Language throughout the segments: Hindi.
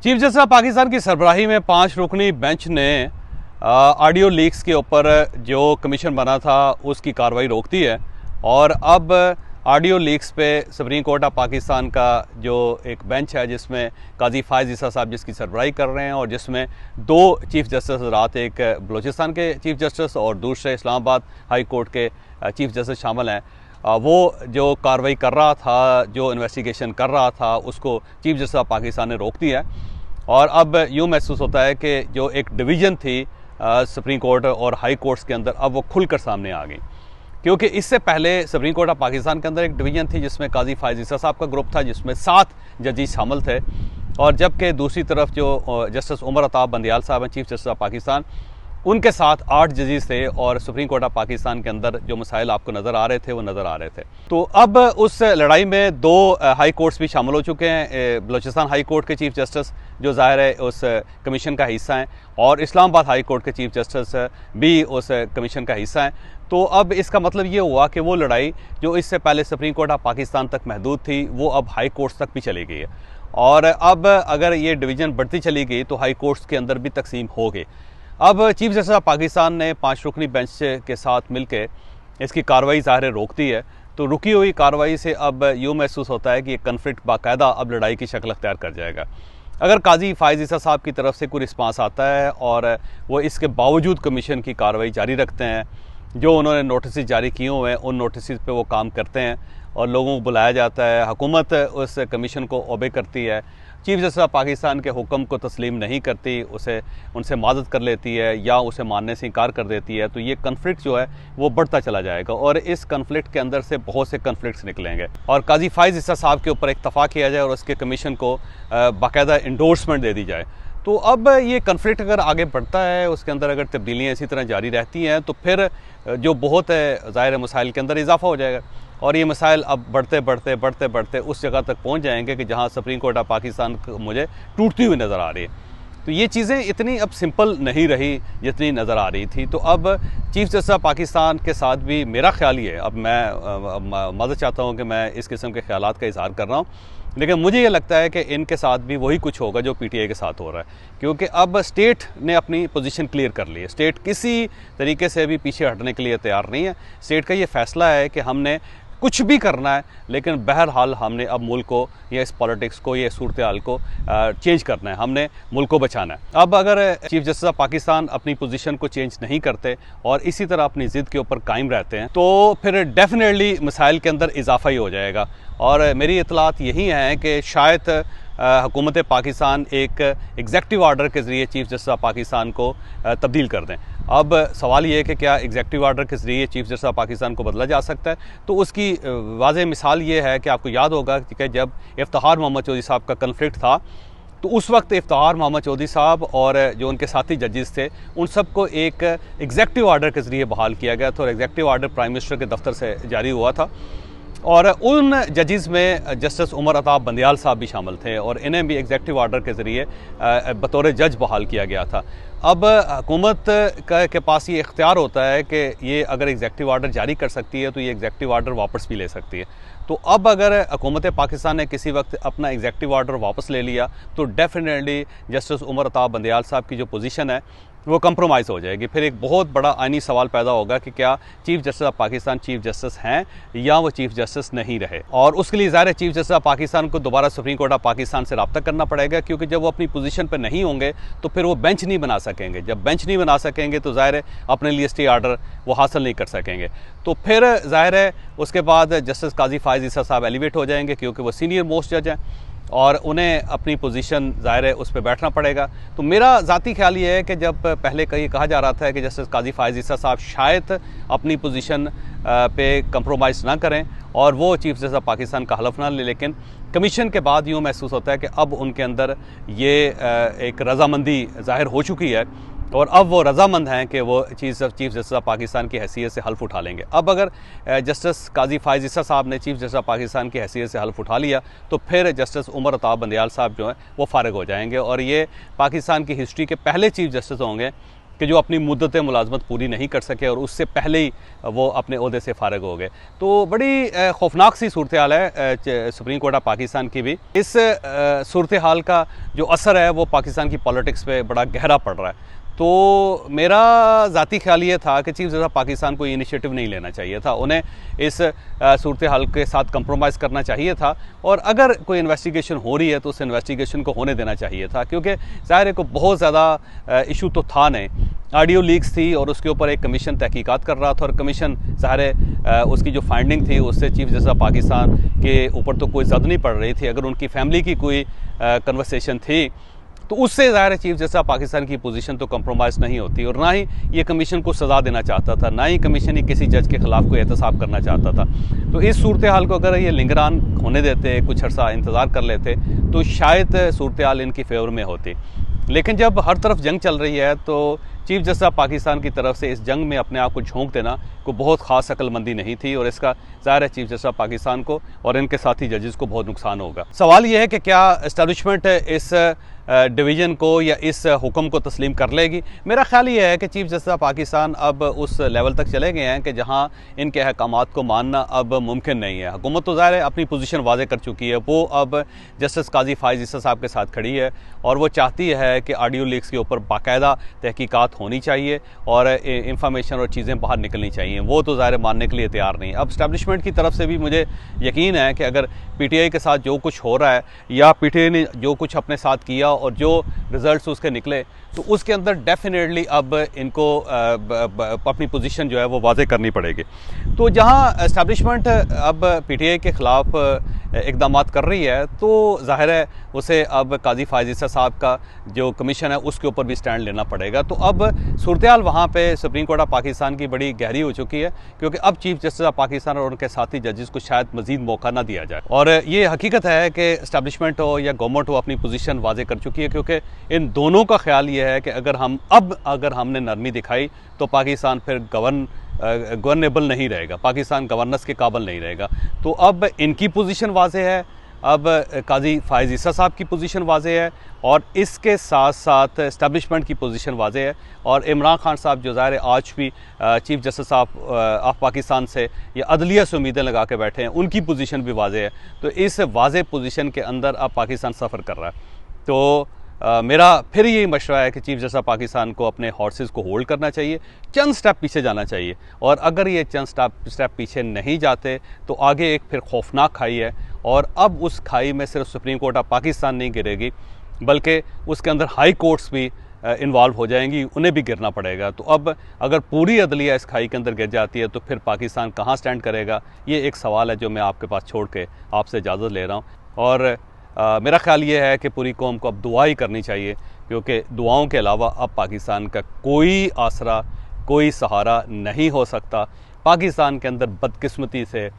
चीफ जस्टिस ऑफ पाकिस्तान की सरबराही में 5 रुकनी बेंच ने ऑडियो लीक्स के ऊपर जो कमीशन बना था उसकी कार्रवाई रोक दी है और अब ऑडियो लीक्स पे सुप्रीम कोर्ट ऑफ पाकिस्तान का जो एक बेंच है जिसमें काजी फायज़ ईसा साहब जिसकी सरबराही कर रहे हैं और जिसमें 2 चीफ जस्टिस रात, एक बलूचिस्तान के चीफ जस्टिस और दूसरे इस्लामाबाद हाई कोर्ट के चीफ जस्टिस शामिल हैं। वो जो कार्रवाई कर रहा था, जो इन्वेस्टिगेशन कर रहा था, उसको चीफ जस्टिस ऑफ पाकिस्तान ने रोक दिया है। और अब यूँ महसूस होता है कि जो एक डिवीज़न थी सुप्रीम कोर्ट और हाई कोर्ट्स के अंदर, अब वो खुलकर सामने आ गई। क्योंकि इससे पहले सुप्रीम कोर्ट ऑफ पाकिस्तान के अंदर एक डिवीज़न थी जिसमें काजी फायज़ ईसा साहब का ग्रुप था, जिसमें 7 जजेस शामिल थे, और जबकि दूसरी तरफ जो जस्टिस उमर अताब बंदियाल साहब हैं, चीफ जस्टिस ऑफ पाकिस्तान, उनके साथ 8 जजेस थे और सुप्रीम कोर्ट ऑफ पाकिस्तान के अंदर जो मसाइल आपको नज़र आ रहे थे वो नज़र आ रहे थे। तो अब उस लड़ाई में 2 हाई कोर्ट्स भी शामिल हो चुके हैं। बलूचिस्तान हाई कोर्ट के चीफ जस्टिस जो ज़ाहिर है उस कमीशन का हिस्सा हैं, और इस्लामाबाद हाई कोर्ट के चीफ जस्टिस भी उस कमीशन का हिस्सा हैं। तो अब इसका मतलब ये हुआ कि वो लड़ाई जो इससे पहले सुप्रीम कोर्ट ऑफ पाकिस्तान तक महदूद थी वो अब हाई कोर्ट्स तक भी चली गई है। और अब अगर ये डिवीज़न बढ़ती चली गई तो हाई कोर्ट्स के अंदर भी तकसीम हो गई। अब चीफ जस्टिस ऑफ पाकिस्तान ने 5 रुकनी बेंच के साथ मिलकर इसकी कार्रवाई ज़ाहिर रोक दी है। तो रुकी हुई कार्रवाई से अब यूँ महसूस होता है कि ये कन्फ्लिक्ट बाकायदा अब लड़ाई की शक्ल अख्तियार कर जाएगा। अगर काजी फायज़ ईसा साहब की तरफ से कोई रिस्पांस आता है और वो इसके बावजूद कमीशन की कार्रवाई जारी रखते हैं, जो उन्होंने नोटिस जारी किए हुए हैं उन नोटिस पे वो काम करते हैं और लोगों को बुलाया जाता है, हुकूमत उस कमीशन को ओबे करती है, चीफ जस्टिस ऑफ पाकिस्तान के हुक्म को तस्लीम नहीं करती, उनसे माजत कर लेती है या उसे मानने से इनकार कर देती है, तो ये कन्फ्लिक्ट जो है वो बढ़ता चला जाएगा और इस कन्फ्लिक्ट के अंदर से बहुत से कन्फ्लिक्ट्स निकलेंगे और काजी फायज़ ईसा साहब के ऊपर इत्तफाक किया जाए और उसके कमीशन को बाकायदा इंडोर्समेंट दे दी जाए। तो अब ये कन्फ्लिक्ट अगर आगे बढ़ता है, उसके अंदर अगर तब्दीलियाँ इसी तरह जारी रहती हैं, तो फिर जो बहुत है ज़ाहिर मसाइल के अंदर इजाफा हो जाएगा और ये मसाइल अब बढ़ते उस जगह तक पहुंच जाएंगे कि जहां सुप्रीम कोर्ट ऑफ पाकिस्तान मुझे टूटती हुई नज़र आ रही है। तो ये चीज़ें इतनी अब सिंपल नहीं रही जितनी नज़र आ रही थी। तो अब चीफ जस्टिस ऑफ पाकिस्तान के साथ भी मेरा ख्याल ही है, अब मैं मदद चाहता हूँ कि मैं इस किस्म के ख्यालात का इजहार कर रहा हूँ, लेकिन मुझे ये लगता है कि इनके साथ भी वही कुछ होगा जो पीटीआई के साथ हो रहा है। क्योंकि अब स्टेट ने अपनी पोजीशन क्लियर कर ली है, स्टेट किसी तरीके से भी पीछे हटने के लिए तैयार नहीं है। स्टेट का ये फैसला है कि हमने कुछ भी करना है, लेकिन बहरहाल हमने अब मुल्क को या इस पॉलिटिक्स को या सूरत हाल को चेंज करना है, हमने मुल्क को बचाना है। अब अगर चीफ जस्टिस ऑफ पाकिस्तान अपनी पोजीशन को चेंज नहीं करते और इसी तरह अपनी ज़िद के ऊपर कायम रहते हैं तो फिर डेफिनेटली मसाइल के अंदर इजाफा ही हो जाएगा। और मेरी इतलात यही हैं कि शायद हुकूमत पाकिस्तान एक एग्जेक्टिव ऑर्डर के ज़रिए चीफ जस्टिस ऑफ पाकिस्तान को तब्दील कर दें। अब सवाल ये है कि क्या एग्जेक्टिव ऑर्डर के ज़रिए चीफ जस्टिस ऑफ पाकिस्तान को बदला जा सकता है? तो उसकी वाज़ेह मिसाल ये है कि आपको याद होगा कि जब इफ्तिखार मोहम्मद चौधरी साहब का कन्फ्लिक्ट था तो उस वक्त इफ्तिखार मोहम्मद चौधरी साहब और जो उनके साथी जजेस थे उन सबको एक एग्जेक्टिव ऑर्डर के ज़रिए बहाल किया गया था और एग्जेक्टिव ऑर्डर प्राइम मिनिस्टर के दफ्तर से जारी हुआ था और उन जजेस में जस्टिस उमर अताब बंदियाल साहब भी शामिल थे और इन्हें भी एग्जेक्टिव ऑर्डर के ज़रिए बतौर जज बहाल किया गया था। अब हुकूमत के पास ये इख्तियार होता है कि ये अगर एग्जेक्टिव ऑर्डर जारी कर सकती है तो ये एग्जेक्टिव ऑर्डर वापस भी ले सकती है। तो अब अगर हुकूमत पाकिस्तान ने किसी वक्त अपना एग्जेक्टिव ऑर्डर वापस ले लिया तो डेफिनेटली जस्टिस उमर अताब बंदियाल साहब की जो पोजीशन है वो कंप्रोमाइज़ हो जाएगी। फिर एक बहुत बड़ा आइनी सवाल पैदा होगा कि क्या chief justice of Pakistan chief justice हैं या वो चीफ जस्टिस नहीं रहे, और उसके लिए ज़ाहिर है चीफ जस्टिस ऑफ पाकिस्तान को दोबारा सुप्रीम कोर्ट ऑफ पाकिस्तान से रब्ता करना पड़ेगा, क्योंकि जब वो अपनी पोजीशन पर नहीं होंगे तो फिर वो बेंच नहीं बना सकेंगे। जब बेंच नहीं बना सकेंगे तो ज़ाहिर है अपने लिए स्टे ऑर्डर वो हासिल नहीं कर सकेंगे। तो फिर ज़ाहिर है उसके बाद जस्टिस काजी फायज़ ईसा साहब एलिवेट हो जाएंगे क्योंकि वो सीनियर मोस्ट जज हैं और उन्हें अपनी पोजीशन ज़ाहिर है उस पर बैठना पड़ेगा। तो मेरा ज़ाती ख्याल ये है कि जब पहले कहीं कहा जा रहा था कि जस्टिस काजी फायज़ ईसा साहब शायद अपनी पोजीशन पे कंप्रोमाइज़ ना करें और वो चीफ जस्टिस ऑफ पाकिस्तान का हलफ ना ले, लेकिन कमीशन के बाद यूँ महसूस होता है कि अब उनके अंदर ये एक रजामंदी ज़ाहिर हो चुकी है और अब वो रजामंद हैं कि वो चीफ जस्टिस ऑफ पाकिस्तान की हैसियत से हल्फ उठा लेंगे। अब अगर जस्टिस काजी फायज़ ईसा साहब ने चीफ जस्टिस ऑफ पाकिस्तान की हैसियत से हल्फ उठा लिया तो फिर जस्टिस उमर अताब बंदियाल साहब जो हैं वो फारिग हो जाएंगे और ये पाकिस्तान की हिस्ट्री के पहले चीफ जस्टिस होंगे कि जो अपनी मुद्दत मुलाजमत पूरी नहीं कर सके और उससे पहले ही वो अपने ओहदे से फारग हो गए। तो बड़ी खौफनाक सी सूरत हाल है सुप्रीम कोर्ट ऑफ पाकिस्तान की भी। इस सूरत हाल का जो असर है वो पाकिस्तान की पॉलिटिक्स पे बड़ा गहरा पड़ रहा है। तो मेरा ज़ाती ख्याल ये था कि चीफ जस्टिस पाकिस्तान को इनिशिएटिव नहीं लेना चाहिए था, उन्हें इस सूरत हाल के साथ कंप्रोमाइज़ करना चाहिए था, और अगर कोई इन्वेस्टिगेशन हो रही है तो उस इन्वेस्टिगेशन को होने देना चाहिए था, क्योंकि ज़ाहिर है को बहुत ज़्यादा इशू तो था नहीं। ऑडियो लीक्स थी और उसके ऊपर एक कमीशन तहकीकात कर रहा था, और कमीशन ज़ाहिर है उसकी जो फाइंडिंग थी उससे चीफ जस्टिस पाकिस्तान के ऊपर तो कोई जद नहीं पड़ रही थी। अगर उनकी फैमिली की कोई कन्वर्सेशन थी तो उससे ज़ाहिर है चीफ जस्टिस पाकिस्तान की पोजीशन तो कंप्रोमाइज़ नहीं होती, और ना ही ये कमीशन को सज़ा देना चाहता था, ना ही कमीशन ही किसी जज के ख़िलाफ़ कोई एहतसाब करना चाहता था। तो इस सूरत हाल को अगर ये लिंगरान होने देते, कुछ अर्सा इंतज़ार कर लेते, तो शायद सूरत हाल इनकी फेवर में होती। लेकिन जब हर तरफ जंग चल रही है तो चीफ जस्टिस पाकिस्तान की तरफ से इस जंग में अपने आप को झोंक देना को बहुत ख़ास अक्लमंदी नहीं थी, और इसका ज़ाहिर है चीफ जस्टिस पाकिस्तान को और इनके साथी जजेस को बहुत नुकसान होगा। सवाल यह है कि क्या इस्टेब्लिशमेंट इस डिवीज़न को या इस हुक्म को तस्लीम कर लेगी। मेरा ख्याल ये है कि चीफ जस्टिस पाकिस्तान अब उस लेवल तक चले गए हैं कि जहाँ इनके अहकामात को मानना अब मुमकिन नहीं है। हुकूमत तो ज़ाहिर है अपनी पोजीशन वाज़े कर चुकी है, वो अब जस्टिस काजी फ़ाइज़ ईसा साहब के साथ खड़ी है, और वो चाहती है कि ऑडियो लीक्स के ऊपर बाकायदा तहकीकात होनी चाहिए और इंफॉर्मेशन और चीज़ें बाहर निकलनी चाहिए। वो तो ज़ाहिर मानने के लिए तैयार नहीं है। अब इस्टेब्लिशमेंट की तरफ से भी मुझे यकीन है कि अगर PTI के साथ जो कुछ हो रहा है या PTI ने जो कुछ अपने साथ किया और जो रिजल्ट्स उसके निकले, तो उसके अंदर डेफिनेटली अब इनको अपनी पोजीशन जो है वो वाज़े करनी पड़ेगी। तो जहां एस्टेब्लिशमेंट अब PTI के ख़िलाफ़ इक़दाम कर रही है, तो ज़ाहिर है उसे अब काजी फ़ाइज़ ईसा साहब का जो कमीशन है उसके ऊपर भी स्टैंड लेना पड़ेगा। तो अब सूरत हाल वहाँ पे सुप्रीम कोर्ट ऑफ पाकिस्तान की बड़ी गहरी हो चुकी है, क्योंकि अब चीफ जस्टिस ऑफ पाकिस्तान और उनके साथी जजेस को शायद मज़ीद मौका ना दिया जाए। और ये हकीकत है कि इस्टेब्लिशमेंट हो या गवर्नमेंट हो अपनी पोजीशन वाज़े कर चुकी है, क्योंकि इन दोनों का ख्याल ये है कि अगर हमने नरमी दिखाई तो पाकिस्तान फिर गवर्नेबल नहीं रहेगा, पाकिस्तान गवर्नेंस के काबिल नहीं रहेगा। तो अब इनकी पोजीशन वाज़े है, अब काजी फ़ाइज़ ईसा साहब की पोजीशन वाज़े है, और इसके साथ साथ इस्टेब्लिशमेंट की पोजीशन वाज़े है। और इमरान खान साहब जो ज़ाहिर आज भी चीफ जस्टिस ऑफ पाकिस्तान से या अदलिया से उम्मीदें लगा के बैठे हैं, उनकी पोजीशन भी वाज़े है। तो इस वाज़े पोजीशन के अंदर अब पाकिस्तान सफ़र कर रहा है। तो मेरा फिर यही मशवरा है कि चीफ जस्टिस पाकिस्तान को अपने हॉर्सेस को होल्ड करना चाहिए, चंद स्टेप पीछे जाना चाहिए, और अगर ये चंद स्टेप पीछे नहीं जाते तो आगे एक फिर खौफनाक खाई है, और अब उस खाई में सिर्फ सुप्रीम कोर्ट ऑफ पाकिस्तान नहीं गिरेगी, बल्कि उसके अंदर हाई कोर्ट्स भी इन्वॉल्व हो जाएंगी, उन्हें भी गिरना पड़ेगा। तो अब अगर पूरी अदलिया इस खाई के अंदर गिर जाती है तो फिर पाकिस्तान कहाँ स्टैंड करेगा, ये एक सवाल है जो मैं आपके पास छोड़ के आपसे इजाज़त ले रहा हूँ। और मेरा ख्याल ये है कि पूरी कौम को अब दुआ ही करनी चाहिए, क्योंकि दुआओं के अलावा अब पाकिस्तान का कोई आसरा, कोई सहारा नहीं हो सकता। पाकिस्तान के अंदर बदकिस्मती से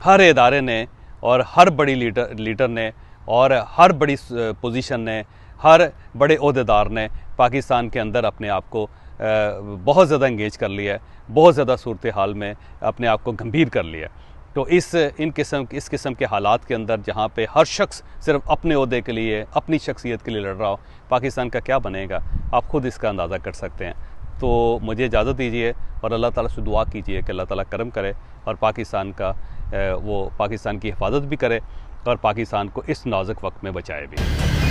हर इदारे ने और हर बड़ी लीडर ने और हर बड़ी पोजीशन ने, हर बड़े ओहदेदार ने पाकिस्तान के अंदर अपने आप को बहुत ज़्यादा इंगेज कर लिया है, बहुत ज़्यादा सूरत हाल में अपने आप को गंभीर कर लिया है। तो इस किस्म के हालात के अंदर जहाँ पे हर शख्स सिर्फ अपने ओहदे के लिए, अपनी शख्सियत के लिए लड़ रहा हो, पाकिस्तान का क्या बनेगा आप ख़ुद इसका अंदाज़ा कर सकते हैं। तो मुझे इजाज़त दीजिए और अल्लाह ताला से दुआ कीजिए कि अल्लाह ताला करम करे और पाकिस्तान की हिफाजत भी करे और पाकिस्तान को इस नाजुक वक्त में बचाए भी।